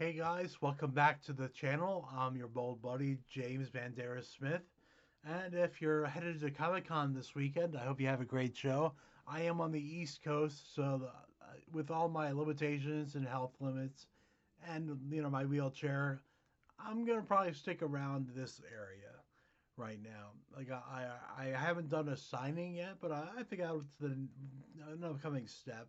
Hey guys, welcome back to the channel. I'm your bold buddy, James Banderas Smith. And if you're headed to Comic Con this weekend, I hope you have a great show. I am on the East Coast, so with all my limitations and health limits and my wheelchair, I'm gonna probably stick around this area right now. Like I haven't done a signing yet, but I think it's an upcoming step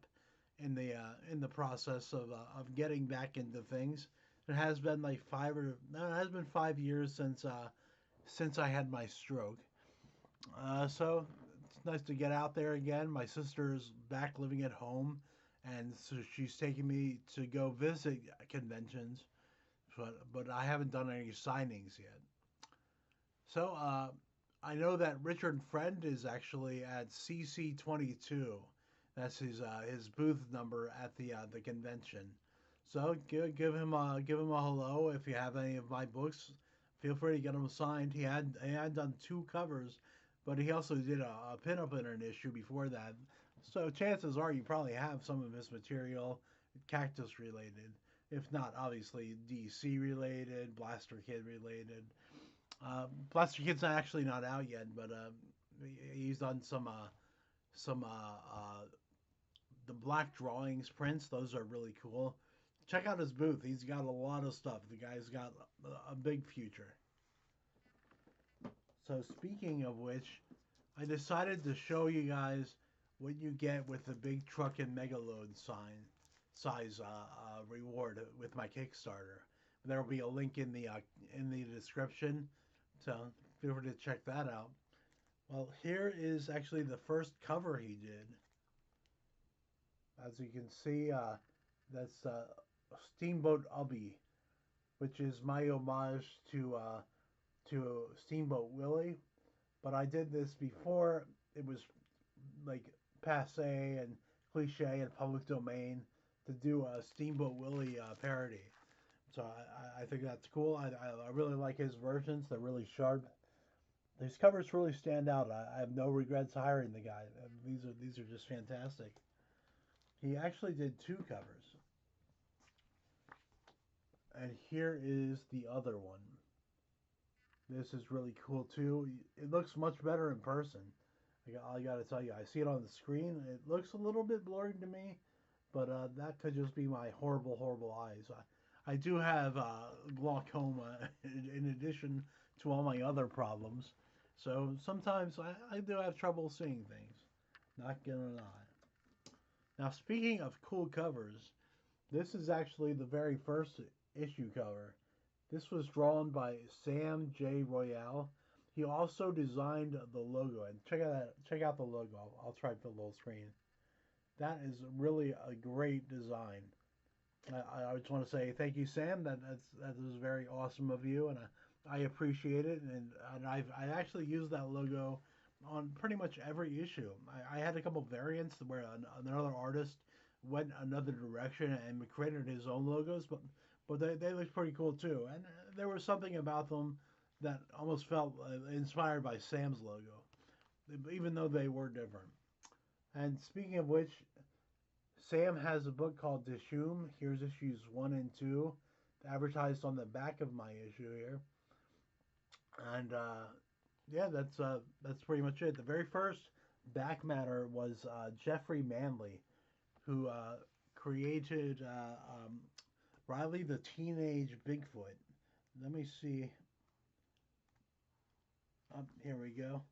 in the process of getting back into things. It has been like it has been 5 years since I had my stroke. So it's nice to get out there again. My sister's back living at home, and so she's taking me to go visit conventions, but I haven't done any signings yet. So I know that Richard Friend is actually at CC22. That's his booth number at the convention. So give him a hello if you have any of my books. Feel free to get them signed. He had done two covers, but he also did a pinup in an issue before that. So chances are you probably have some of his material Cactus related. If not, obviously DC related, Blaster Kid related. Blaster Kid's actually not out yet, but he's done some the black drawings prints. Those are really cool. Check out his booth. He's got a lot of stuff. The guy's got a big future. So speaking of which, I decided to show you guys what you get with the big Truckin Megaload size reward with my Kickstarter. There will be a link in the description, so feel free to check that out. Well, here is actually the first cover he did. As you can see, that's Steamboat Ubby, which is my homage to Steamboat Willie. But I did this before it was like passe and cliche and public domain to do a Steamboat Willie parody. So I think that's cool. I really like his versions. They're really sharp. These covers really stand out. I have no regrets hiring the guy. These are just fantastic. He actually did two covers. And here is the other one. This is really cool too. It looks much better in person. I got to tell you, I see it on the screen. It looks a little bit blurry to me, but that could just be my horrible, horrible eyes. I do have glaucoma in addition to all my other problems. So sometimes I do have trouble seeing things. Not gonna lie. Now, speaking of cool covers, this is actually the very first issue cover. This was drawn by Sam J. Royale. He also designed the logo. And check out the logo. I'll try to put a little screen. That is really a great design. I just want to say thank you, Sam. That was very awesome of you, and I appreciate it. And I actually used that logo on pretty much every issue. I had a couple variants where another artist went another direction and created his own logos, but they looked pretty cool too. And there was something about them that almost felt inspired by Sam's logo, even though they were different. And speaking of which, Sam has a book called Dishoom. Here's issues 1 and 2, advertised on the back of my issue here. And yeah, that's pretty much it. The very first back matter was Jeffrey Manley, who created Riley the Teenage Bigfoot. Let me see. Here we go.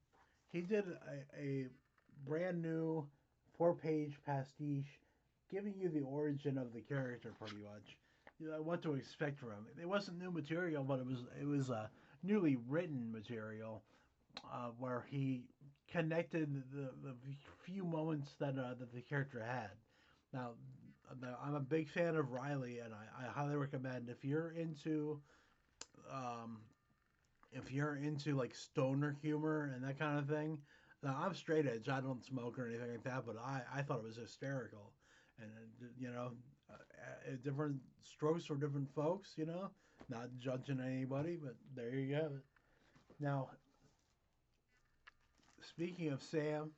He did a brand new 4-page pastiche giving you the origin of the character pretty much. What to expect from him. It wasn't new material, but it was newly written material where he connected the few moments that the character had. Now, I'm a big fan of Riley, and I highly recommend um, if you're into like stoner humor and that kind of thing. Now, I'm straight edge. I don't smoke or anything like that, but I thought it was hysterical. And, different strokes for different folks, not judging anybody, but there you have it. Now, speaking of Sam,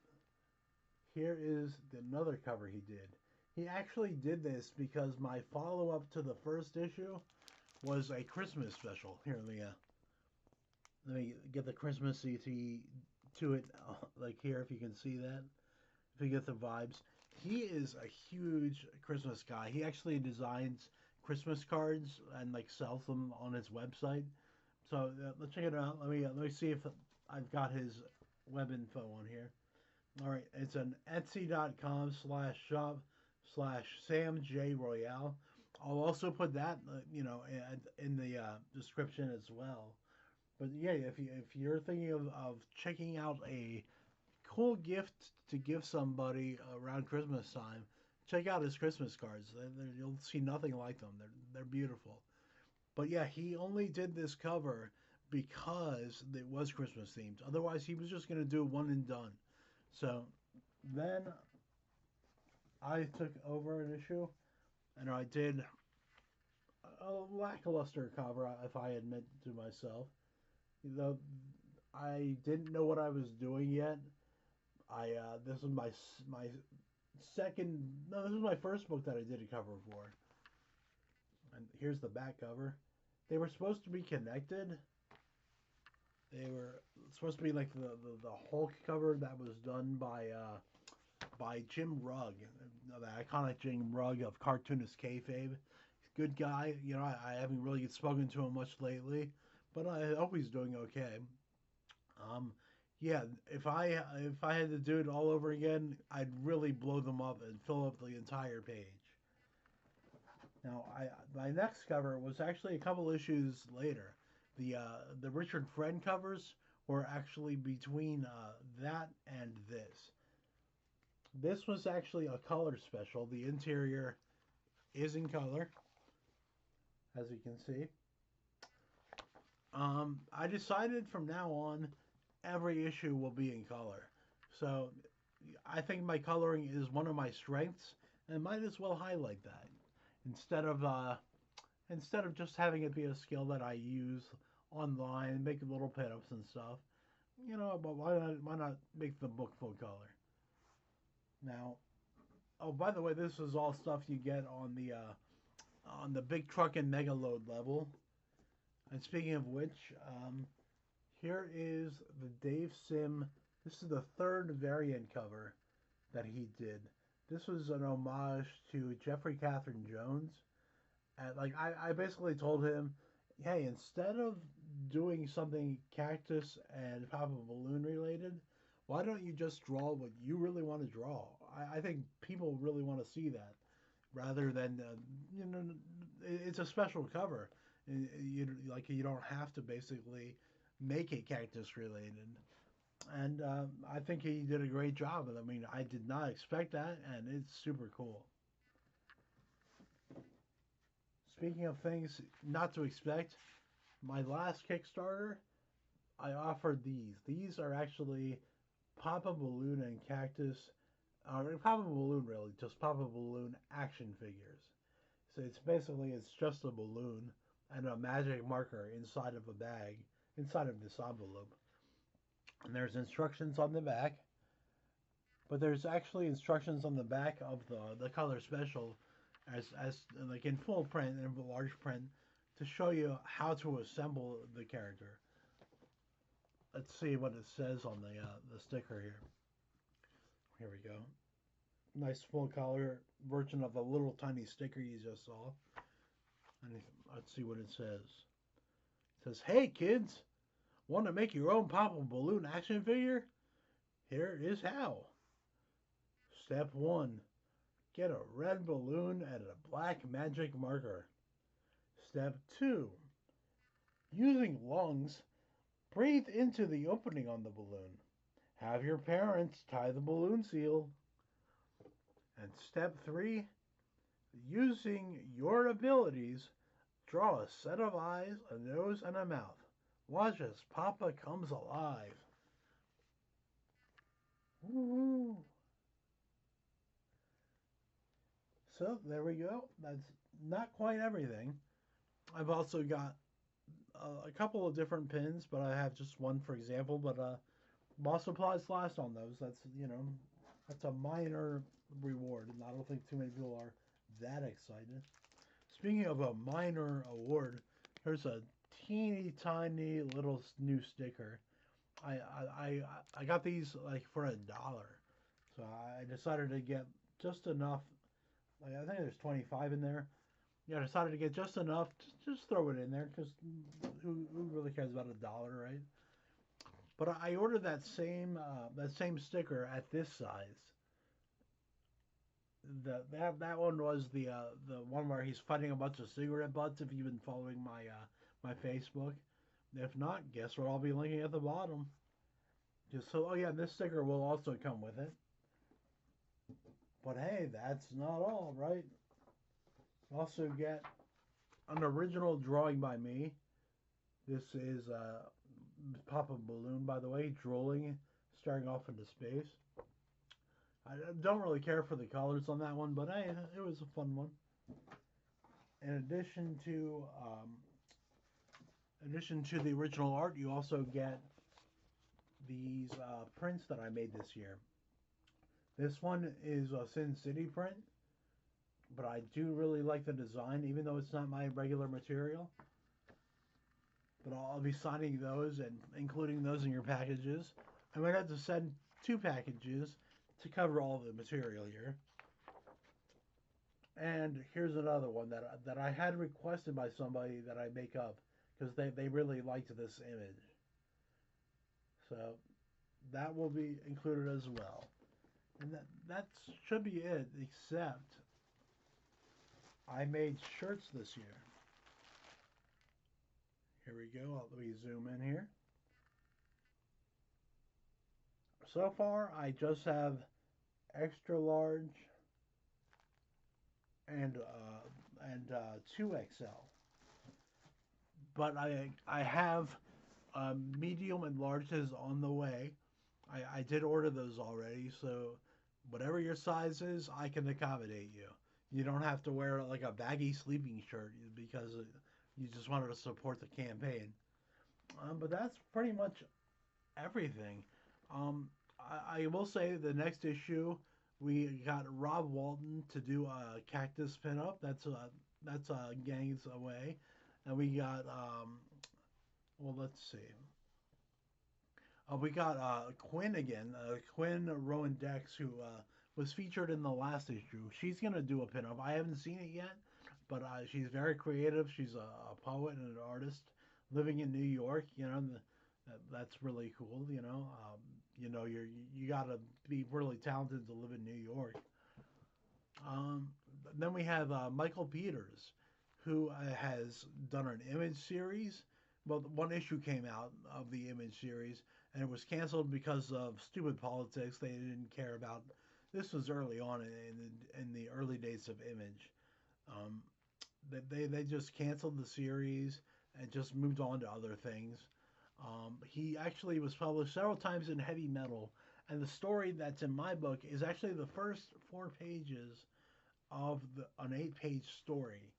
here is another cover he did. He actually did this because my follow-up to the first issue was a Christmas special. Here, let me get the Christmassy to it, like here, if you can see that. If you get the vibes. He is a huge Christmas guy. He actually designs Christmas cards and like sells them on his website. So let's check it out. Let me see if I've got his web info on here. All right, it's an Etsy.com/shop/Sam J Royale. I'll also put that in the description as well. But yeah, if you're thinking of checking out a cool gift to give somebody around Christmas time, check out his Christmas cards. You'll see nothing like them. They're beautiful. But yeah, he only did this cover because it was Christmas themed. Otherwise, he was just gonna do one and done. So then I took over an issue and I did a lackluster cover, if I admit to myself. The I didn't know what I was doing yet. I This was my second, no, this was my first book that I did a cover for. And here's the back cover. They were supposed to be connected. They were supposed to be like the Hulk cover that was done by Jim Rugg, the iconic Jim Rugg of cartoonist kayfabe. Good guy. I haven't really spoken to him much lately, but I hope he's doing okay. Um, yeah, if I had to do it all over again, I'd really blow them up and fill up the entire page. Now, my next cover was actually a couple issues later. The Richard Friend covers were actually between that and this. This was actually a color special. The interior is in color, as you can see. I decided from now on, every issue will be in color. So I think my coloring is one of my strengths, and might as well highlight that instead of just having it be a skill that I use online, make little pinups and stuff. But why not make the book full color? Now, oh, by the way, this is all stuff you get on the big Truckin mega load level. And speaking of which, here is the Dave Sim. This is the third variant cover that he did. This was an homage to Jeffrey Catherine Jones. And like I basically told him, hey, instead of doing something cactus and Papa Balloon related, why don't you just draw what you really want to draw? I think people really want to see that, rather than it's a special cover. You don't have to basically make it cactus related, and I think he did a great job. I mean, I did not expect that, and it's super cool. Speaking of things not to expect, my last Kickstarter, I offered these. These are actually Papa Balloon and Cactus, or Papa Balloon really, just Papa Balloon action figures. So it's just a balloon and a magic marker inside of a bag, inside of this envelope. And there's instructions on the back, but there's actually instructions on the back of the color special as like in full print and large print to show you how to assemble the character. Let's see what it says on the sticker here. Here we go. Nice full color version of the little tiny sticker you just saw. And let's see what it says. It says, "Hey kids, want to make your own Papa Balloon action figure? Here is how. Step 1. Get a red balloon and a black magic marker. Step 2. Using lungs, breathe into the opening on the balloon. Have your parents tie the balloon seal. And step 3. Using your abilities, draw a set of eyes, a nose, and a mouth. Watch as Papa comes alive." Woo-hoo. So there we go. That's not quite everything. I've also got a couple of different pins, but I have just one for example. But while supplies last on those, that's a minor reward, and I don't think too many people are that excited. Speaking of a minor award, here's a teeny tiny little new sticker. I got these like for $1, so I decided to get just enough. Like I think there's 25 in there. Yeah, I decided to get just enough to just throw it in there because who really cares about $1, right? But I ordered that same sticker at this size. That one was the one where he's fighting a bunch of cigarette butts. If you've been following my Facebook, if not, guess what I'll be linking at the bottom. Just so, oh yeah, this sticker will also come with it. But hey, that's not all, right? You also get an original drawing by me. This is Papa Balloon, by the way, drooling, staring off into space. I don't really care for the colors on that one, but hey, it was a fun one. In addition to the original art, you also get these prints that I made this year. This one is a Sin City print, but I do really like the design, even though it's not my regular material. But I'll be signing those and including those in your packages. I might have to send 2 packages to cover all the material here. And here's another one that I had requested by somebody that I make up because they really liked this image. So that will be included as well. And that should be it, except I made shirts this year. Here we go. Let me zoom in here. So far, I just have extra large and 2XL. But I have medium and larges on the way. I did order those already, so whatever your size is, I can accommodate you. You don't have to wear like a baggy sleeping shirt because you just wanted to support the campaign. But that's pretty much everything. I will say the next issue we got Rob Walton to do a cactus pinup. That's gangs away, and we got well, let's see. We got Quinn again. Quinn Rowan Dex, who was featured in the last issue. She's gonna do a pinup. I haven't seen it yet, but she's very creative. She's a poet and an artist living in New York. That's really cool. You gotta be really talented to live in New York. Um, then we have Michael Peters, who has done an image series. Well, one issue came out of the image series, and it was canceled because of stupid politics. They didn't care about. This was early on in the early days of Image. Um, they just canceled the series and just moved on to other things. He actually was published several times in Heavy Metal, and the story that's in my book is actually the first 4 pages of an 8-page story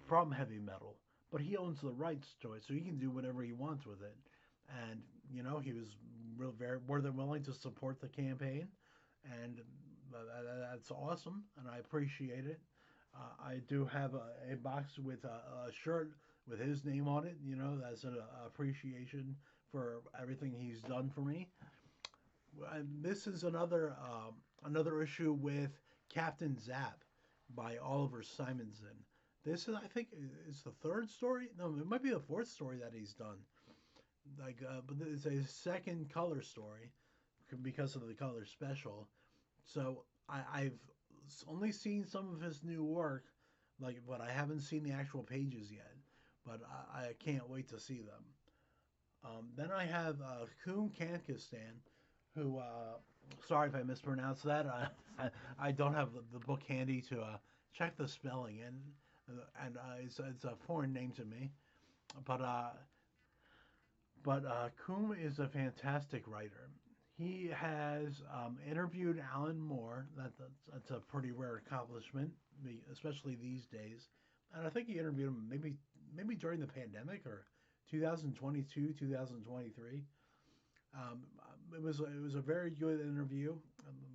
from Heavy Metal. But he owns the rights to it, so he can do whatever he wants with it. And he was very more than willing to support the campaign, and that's awesome, and I appreciate it. I do have a box with a shirt with his name on it. That's an appreciation for everything he's done for me. And this is another issue with Captain Zap by Oliver Simonson. This is, I think, is the third story. No, it might be the fourth story that he's done. But it's a second color story because of the color special. So I've only seen some of his new work, but I haven't seen the actual pages yet. But I can't wait to see them. Then I have KICKSTARTER, who, sorry if I mispronounced that. I don't have the book handy to check the spelling, and it's a foreign name to me. But Coombe is a fantastic writer. He has interviewed Alan Moore. That's a pretty rare accomplishment, especially these days. And I think he interviewed him maybe during the pandemic or 2022, 2023. It was a very good interview,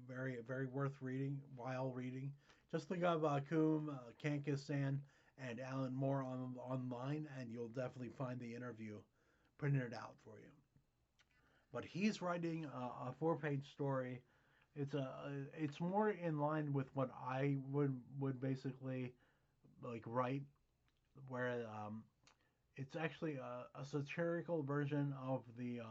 very worth reading, while reading. Just look up Koom, Kankistan, and Alan Moore online, and you'll definitely find the interview printed out for you. But he's writing a four-page story. It's more in line with what I would basically like write, where it's actually a satirical version of the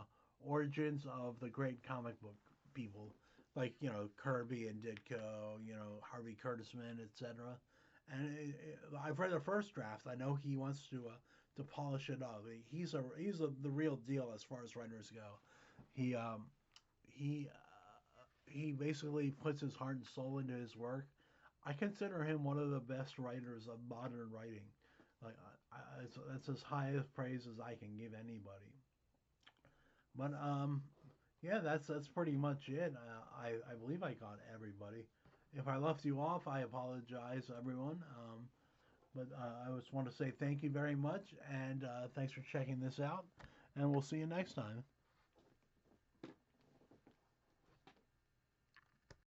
origins of the great comic book people, like Kirby and Ditko, Harvey Kurtzman, etc. And I've read the first draft. I know he wants to polish it up. The real deal as far as writers go. He he he basically puts his heart and soul into his work. I consider him one of the best writers of modern writing. Like that's as high of praise as I can give anybody. But yeah, that's pretty much it. I believe I got everybody. If I left you off, I apologize, everyone. But I just want to say thank you very much, and thanks for checking this out. And we'll see you next time.